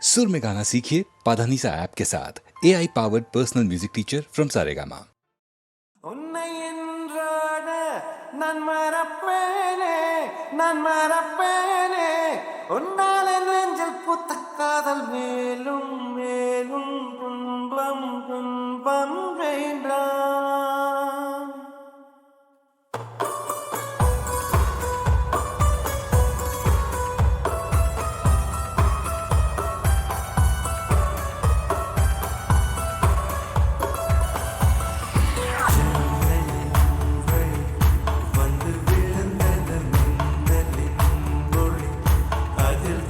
सुर में गाना सीखिए पाधानीसा ऐप के साथ AI powered personal music teacher from Saregama. உன்னை என்றாட நான் மறப்பேனே நான் மறப்பேனே உன்னால் என் நெஞ்சில் பூத்த காதல் மேலும் மேலும் துன்பம் துன்பம் வேண்டாம். வந்து விழுந்தது மின்னலின் ஒளி, அதில்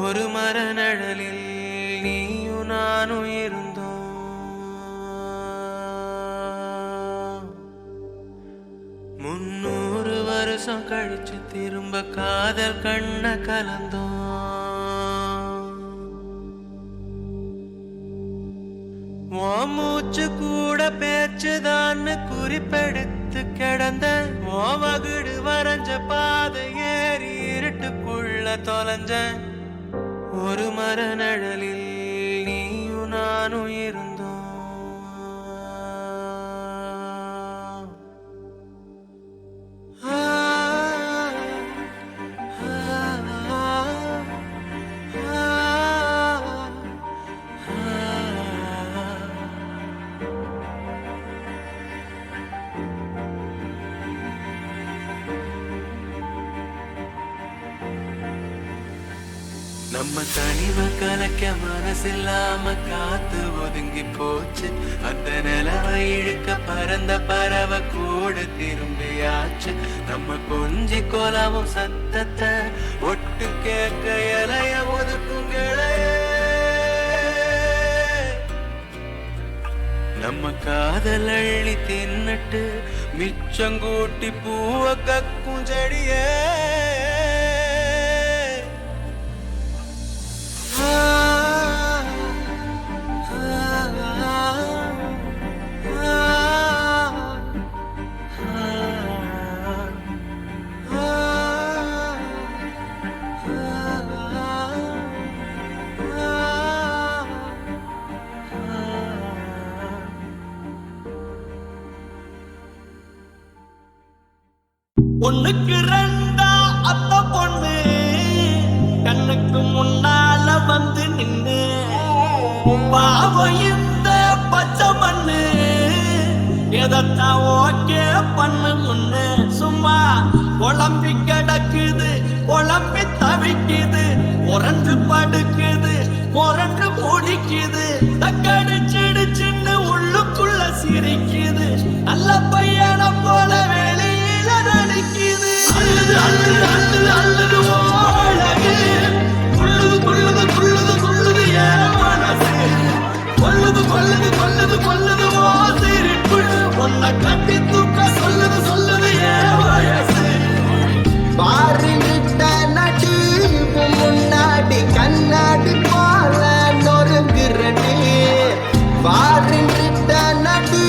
ஒரு மர நிழலில் நீயும் நானும் இருந்தோம். 300 வருஷம் கழிச்சு திரும்ப காதல் கண்ண கலந்தோம். மூச்சு கூட பேச்சுதான்னு குறிப்பெடுத்து கிடந்த மகிடு வரைஞ்ச பாதை ஏறி இருட்டுக்குள்ள தொலைஞ்ச ஒரு மர நிழலில் நீயும் நானும் இருந்தோம். நம்ம தனிமை கலக்க மனசில்லாம காத்து ஒதுங்கி போச்சு. அந்த நிலவை இழுக்க பறந்த பறவை கூட திரும்பியாச்சு. நம்ம கொஞ்சி கோலமும் சத்தத்தை ஒட்டு கேட்க இலைய ஒதுக்கும் கிளைய. நம்ம காதல் அள்ளி தின்னுட்டு மிச்சங்கூட்டி பூவ கக்கும் செடியே. ஒண்ணுக்கு ரெண்டா அத்த பொண்ணு கண்ணுக்கு முன்னால வந்து நின்னு பாவம் இந்த பச்சை மண்ணு எதத்தான் ஓகே பண்ணு முன்னு. சும்மா குழம்பி கிடக்குது குழம்பி தவிக்குது உறஞ்சு படுக்குது உறஞ்சு முடிக்குது தக்கடிச்சிடு சின்ன உள்ளுக்குள்ள சிரிக்குது. நல்ல பையன போல வெளியில நடிக்குது. அள்ளுது அள்ளுது அள்ளுது அள்ளுது ஓழகு குள்ளுது குள்ளுது குள்ளுது குள்ளுது ஏன் மனசு கொல்லுது கொல்லுது கொல்லுது கொல்லுது ஓ சிரிப்பு. உன்னை கட்டி தூக்க சொல்லுது சொல்லுது ஏன் வயசு. பாருங்கிட்ட நடி முன்னாடி கண்ணாடி போல நொறுங்குறடி. பாருங்கிட்ட நடி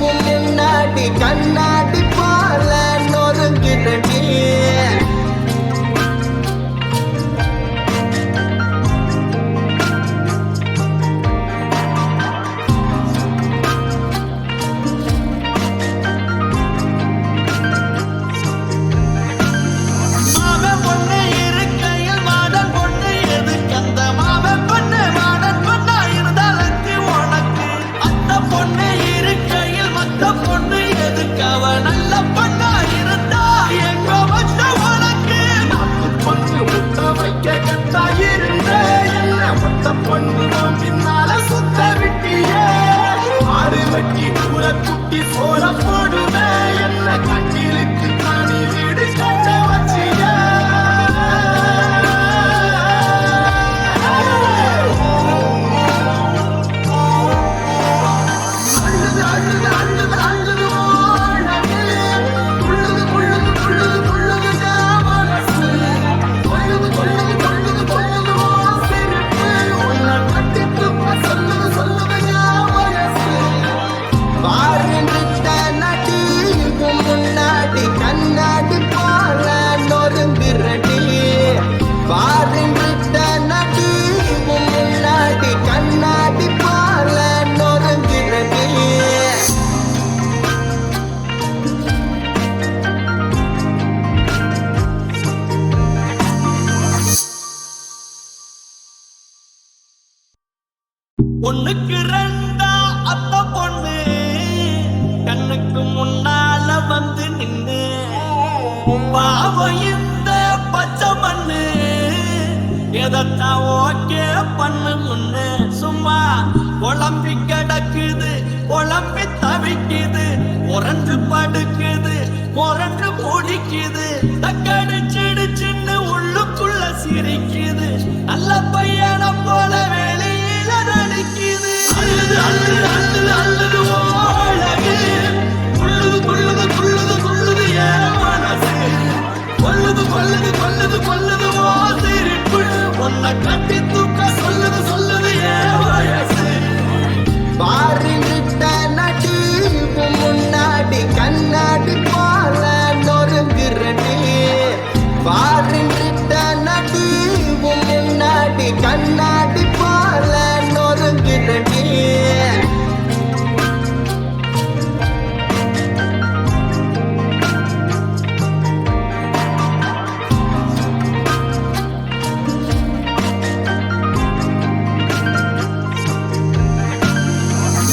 முன்னாடி கண்ணாடி போல நொறுங்குறடி. குட்டி சோற போடுவே என்ன கட்டிலுக்கு தானி வீடு கட்ட வச்சிய. அழுது அழுது அழுது அழுது உள்ளது உள்ளது உள்ளது உள்ளது மனசு கொள்ளுது கொள்ளுது கொள்ளுது கொள்ளுது சிரிப்பு. உன்னை கட்டிட்டு சொல்லுது சொல்லுது வயசு. பாருங்கிட்ட நடி முன்னாடி கண்ணாடி போல நொறுங்குறடி. பாருங்கிட்ட நடி முன்னாடி கண்ணாடி போல நொறுங்குறடி. ஒண்ணுக்கு ரெண்டா அத்த பொண்ணு கண்ணுக்கு முன்னால வந்து நின்னு பாவம் இந்த பச்சை மண்ணு எதத்தான் ஓகே பண்ணு முன்னு. சும்மா குழம்பி கிடக்குது குழம்பி தவிக்குது உறஞ்சு படுக்குது உறஞ்சு முடிக்குது தக்கடிச்சிடு சின்ன உள்ளுக்குள்ள சிரிக்குது. நல்ல கொல்லுது கொல்லுது கொல்லுது கொல்லுது ஓ சிரிப்பு உன்னை கட்டி தூக்க சொல்லுது சொல்லுது ஏன் வயசு பாரிட்ட நடி முன்னாடி கண்ணாடி போல நொறுங்குறடி பாரிட்ட நடி முன்னாடி கண்ணாடி போல நொறுங்குறடி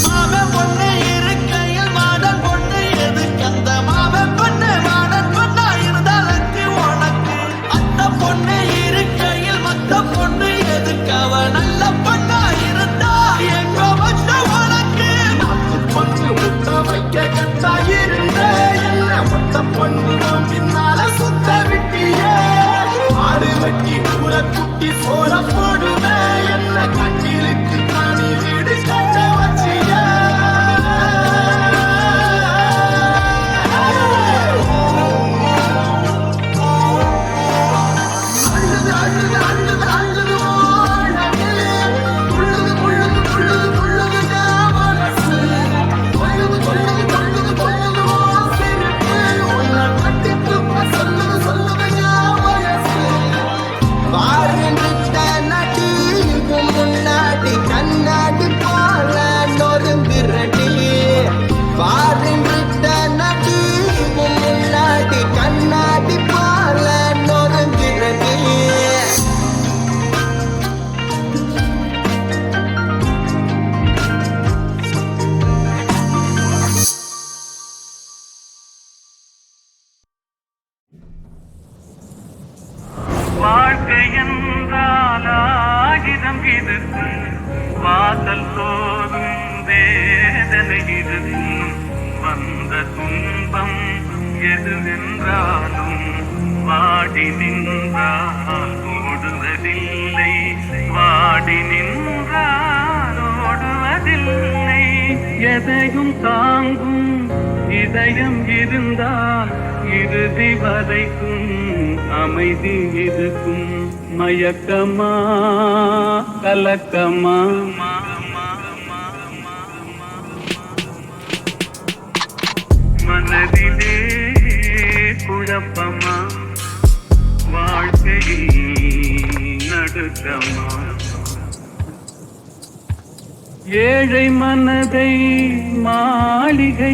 மாமன் பொண்ணு இருக்கையில் மாடன் பொண்ணு எதுக்கு அந்த மாமன் பொண்ணு மாடன் பொண்ணா இருந்தாலுக்கு உனக்கு அந்த பொண்ணு இருக்கையில் மத்த பொண்ணு எதுக்கு அவ நல்ல பொண்ணா இருந்தா எங்க வச்ச உனக்கு நாட்டு பொண்ணு முட்டை வைக்க கட்டா இருந்த என்ன மொத்த பொண்ணு பின்னால சுத்த விட்டியே ஆடு வெட்டி கூற குட்டி சோற போடுவேன் என்ன கண்ணிலுக்கு தானி வீடு கட்ட வச்சிய அழுது அழுது அழுது அழுது ஓடவே துள்ளுது துள்ளுது துள்ளுது துள்ளுது மனசு கொல்லுது கொல்லுது கொல்லுது கொல்லுது ஓ சிரிப்பு உன்னை கட்டி தூக்க சொல்லுது சொல்லுது என் வயசு பாரிட்ட நடி முன்னாடி கண்ணாடி போல நொறுங்குறடி பாரிட்ட நடி முன்னாடி கண்ணாடி போல நொறுங்குறடி வாழ்க்கை என்றால் ஆயிரம் இருக்கும் வாசல் தோறும் வேதனை இருக்கும் வந்த துன்பம் எதுவென்றாலும் வாடி நின்றால் ஓடுவதில்லை வாடி நின்றால் ஓடுவதில்லை எதையும் தாங்கும் இதயம் இருந்தால் இறுதி வரைக்கும் அமைதி இருக்கும் மயக்கமா கலக்கமா மனதிலே குழப்பமா வாழ்க்கையில் நடுக்கமா ஏழை மனதை மாளிகையாக்கி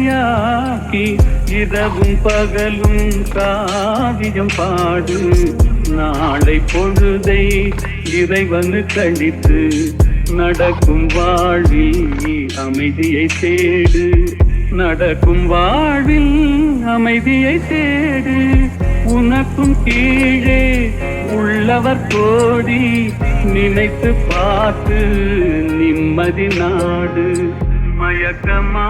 இரவும் பகலும் காவியம் பாடு நாளை பொழுதை இறைவனு கழித்து நடக்கும் வாழ்வில் அமைதியை தேடு நடக்கும் வாழ்வில் அமைதியை தேடு உனக்கும் கீழே உள்ளவர் கோடி நினைத்து பார்த்து நிம்மதி நாடு மயக்கமா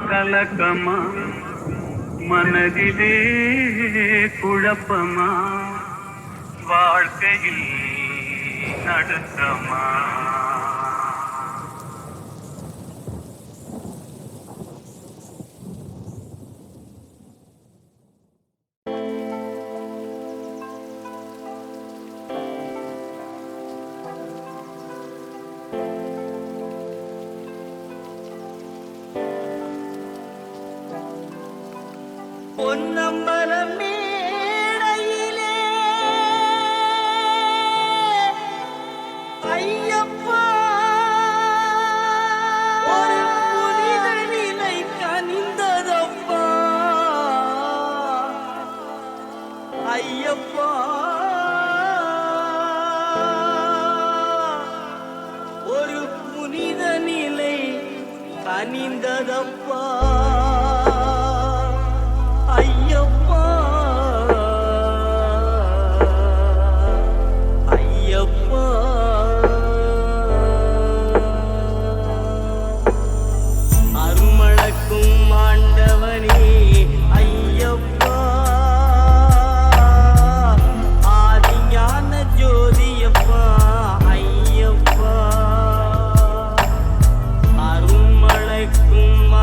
கலக்கமா மனதிலே குழப்பமா வாழ்க்கையில் நடுக்கமா பொன்னம்பலம் மேடையிலே ஐயப்பா ஒரு புனித நிலை கனிந்ததப்பா ஐயப்பா ஒரு புனித நிலை கனிந்ததப்பா ஐயப்பா ஐயப்பா அருமளக்கும் ஆண்டவனே ஐயப்பா ஆதிஞான ஜோதியப்பா ஐயப்பா அருமளக்கும்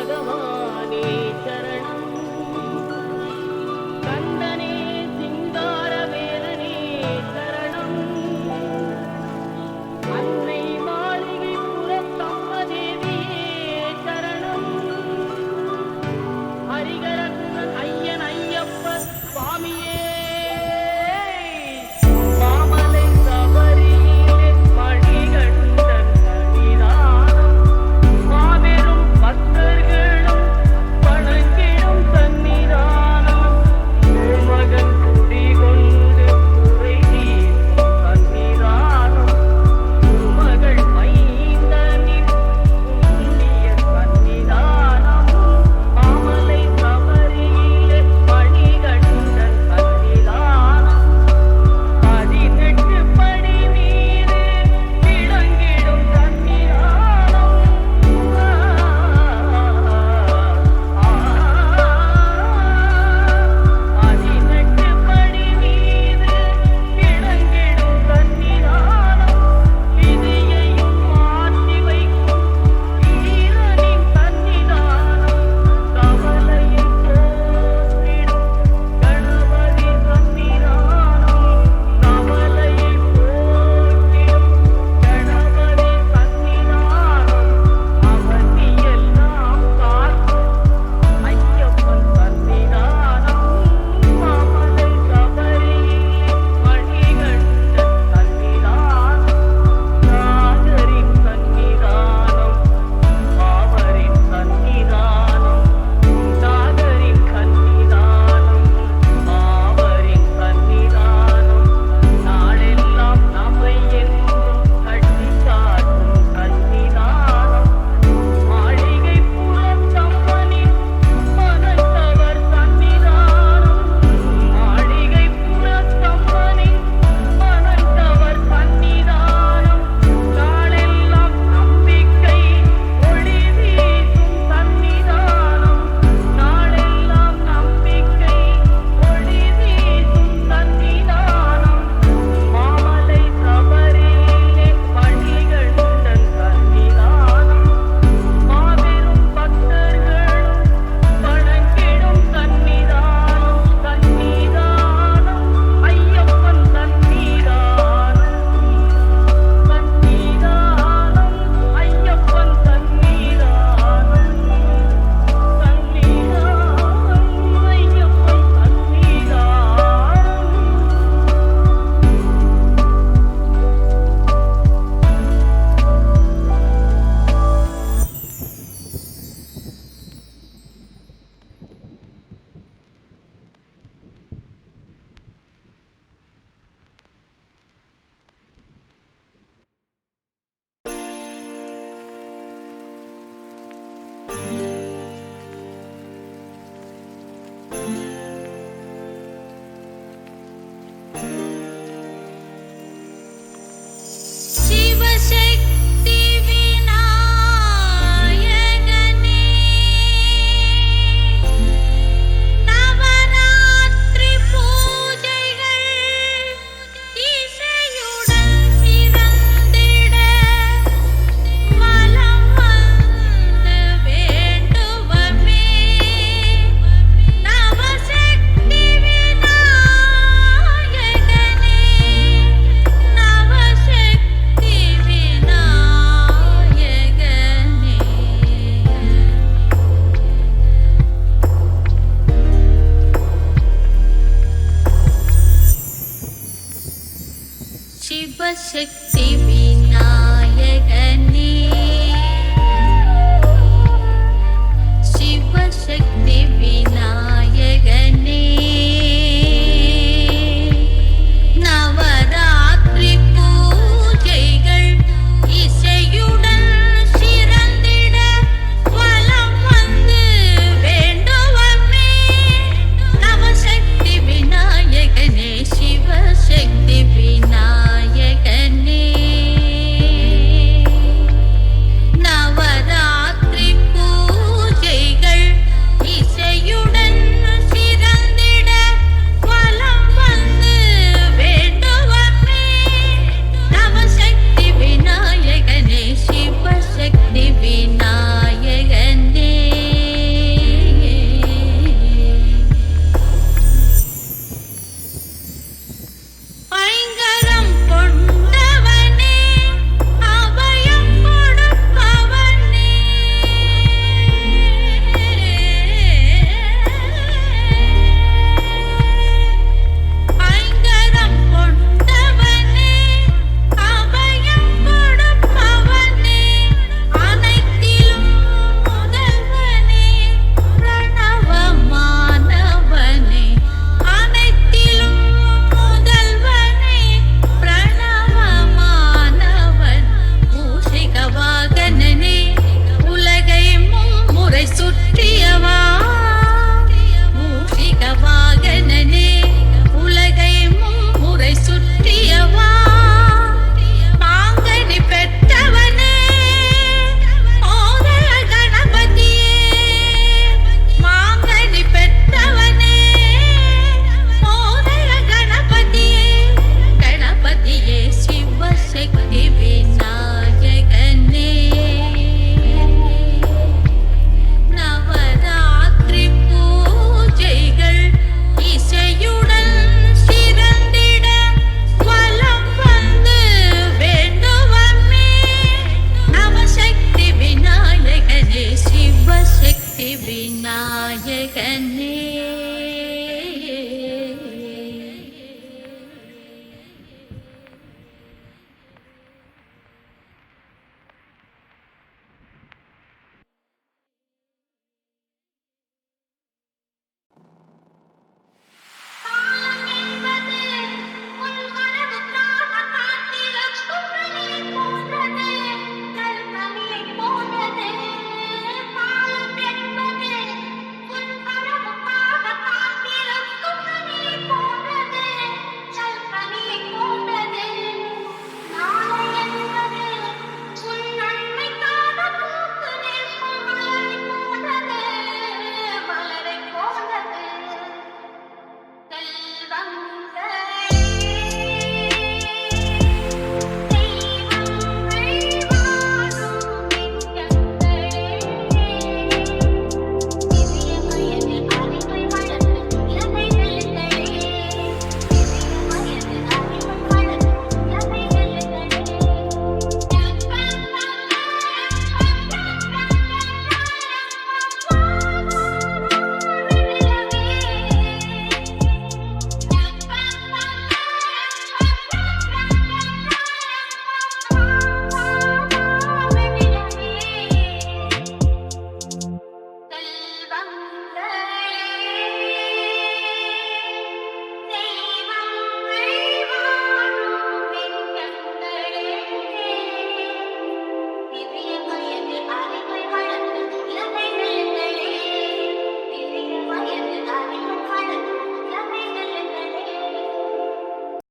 பதமா